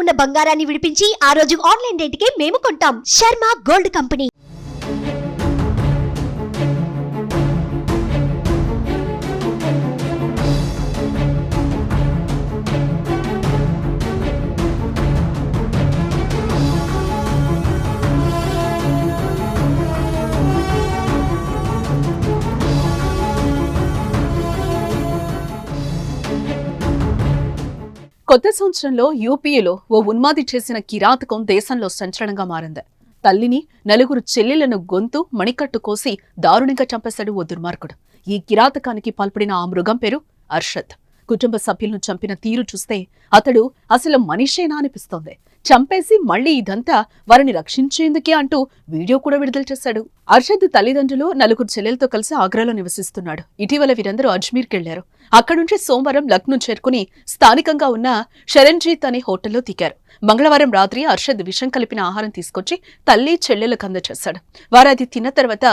ఉన్న బంగారాన్ని విడిపించి ఆ రోజు ఆన్లైన్ రేటుకే మేము కొంటాం. Sharma gold company. కొత్త సంవత్సరంలో యూపీఏలో ఓ ఉన్మాది చేసిన కిరాతకం దేశంలో సంచలనంగా మారింది. తల్లిని, నలుగురు చెల్లెలను గొంతు, మణికట్టు కోసి దారుణంగా చంపేశాడు ఓ దుర్మార్గుడు. ఈ కిరాతకానికి పాల్పడిన ఆ మృగం పేరు అర్షద్. కుటుంబ సభ్యులను చంపిన తీరు చూస్తే అతడు అసలు మనిషేనా అనిపిస్తోంది. చంపేసి మళ్లీ ఇదంతా వారిని రక్షించేందుకే అంటూ వీడియో కూడా విడుదల చేశాడు. అర్షద్ తల్లిదండ్రులు, నలుగురు చెల్లెలతో కలిసి ఆగ్రాలో నివసిస్తున్నాడు. ఇటీవల వీరందరూ అజ్మీర్కెళ్లారు. అక్కడి నుంచి సోమవారం లక్నో చేరుకుని స్థానికంగా ఉన్న శరణ్జీత్ అనే హోటల్లో దిగారు. మంగళవారం రాత్రి అర్షద్ విషం కలిపిన ఆహారం తీసుకొచ్చి తల్లి, చెల్లెలకు అందజేశాడు. వారు అది తిన్న తర్వాత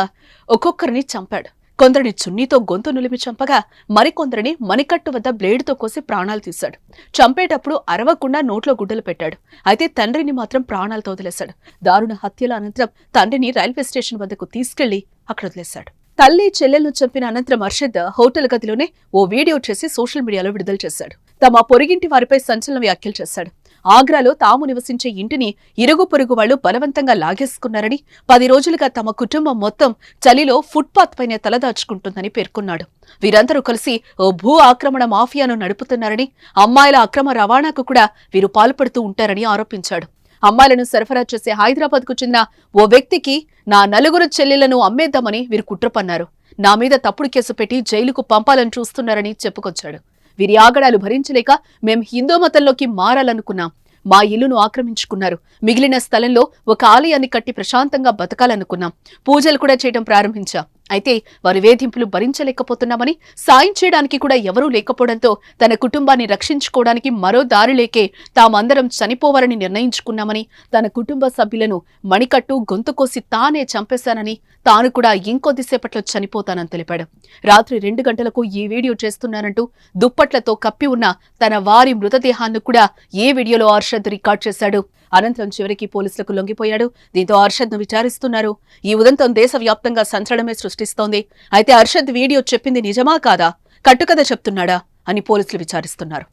ఒక్కొక్కరిని చంపాడు. కొందరిని చున్నీతో గొంతు నులిమి చంపగా మరికొందరిని మణికట్టు వద్ద బ్లేడుతో కోసి ప్రాణాలు తీశాడు. చంపేటప్పుడు అరవకుండా నోట్లో గుడ్డలు పెట్టాడు. అయితే తండ్రిని మాత్రం ప్రాణాలతో వదిలేశాడు. దారుణ హత్యల అనంతరం తండ్రిని రైల్వే స్టేషన్ వద్దకు తీసుకెళ్లి అక్కడ వదిలేశాడు. తల్లి, చెల్లెలను చంపిన అనంతరం అర్షద్ హోటల్ గదిలోనే ఓ వీడియో చేసి సోషల్ మీడియాలో విడుదల చేశాడు. తమ పొరుగింటి వారిపై సంచలన వ్యాఖ్యలు చేశాడు. ఆగ్రాలో తాము నివసించే ఇంటిని ఇరుగు పొరుగు వాళ్లు బలవంతంగా లాగేసుకున్నారని, 10 రోజులుగా తమ కుటుంబం మొత్తం చలిలో ఫుట్పాత్ పైనే తలదాచుకుంటుందని పేర్కొన్నాడు. వీరందరూ కలిసి ఓ భూ ఆక్రమణ మాఫియాను నడుపుతున్నారని, అమ్మాయిల అక్రమ రవాణాకు కూడా వీరు పాల్పడుతూ ఉంటారని ఆరోపించాడు. అమ్మాయిలను సరఫరా చేసే హైదరాబాద్ కు చెందిన ఓ వ్యక్తికి నా 4 చెల్లెలను అమ్మేద్దామని వీరు కుట్ర పన్నారు. నా మీద తప్పుడు కేసు పెట్టి జైలుకు పంపాలని చూస్తున్నారని చెప్పుకొచ్చాడు. వీరి ఆగడాలు భరించలేక మేం హిందూ మతంలోకి మారాలనుకున్నాం. మా ఇల్లును ఆక్రమించుకున్నారు. మిగిలిన స్థలంలో ఒక ఆలయాన్ని కట్టి ప్రశాంతంగా బతకాలనుకున్నాం. పూజలు కూడా చేయడం ప్రారంభించాం. అయితే వారి వేధింపులు భరించలేకపోతున్నామని, సాయం చేయడానికి కూడా ఎవరూ లేకపోవడంతో తన కుటుంబాన్ని రక్షించుకోవడానికి మరో దారి లేకే తామందరం చనిపోవాలని నిర్ణయించుకున్నామని, తన కుటుంబ సభ్యులను మణికట్టు, గొంతు కోసి తానే చంపేశానని, తాను కూడా ఇంకొద్దిసేపట్లో చనిపోతానని తెలిపాడు. రాత్రి 2 గంటలకు ఈ వీడియో చేస్తున్నానంటూ దుప్పట్లతో కప్పి ఉన్న తన వారి మృతదేహాన్ని కూడా ఈ వీడియోలో అర్షద్ రికార్డ్ చేశాడు. అనంతరం చివరికి పోలీసులకు లొంగిపోయాడు. దీంతో అర్షద్ ను విచారిస్తున్నారు. ఈ ఉదంతం దేశవ్యాప్తంగా సంచలనమే సృష్టిస్తోంది. అయితే అర్షద్ వీడియో చెప్పింది నిజమా కాదా, కట్టుకథ చెప్తున్నాడా అని పోలీసులు విచారిస్తున్నారు.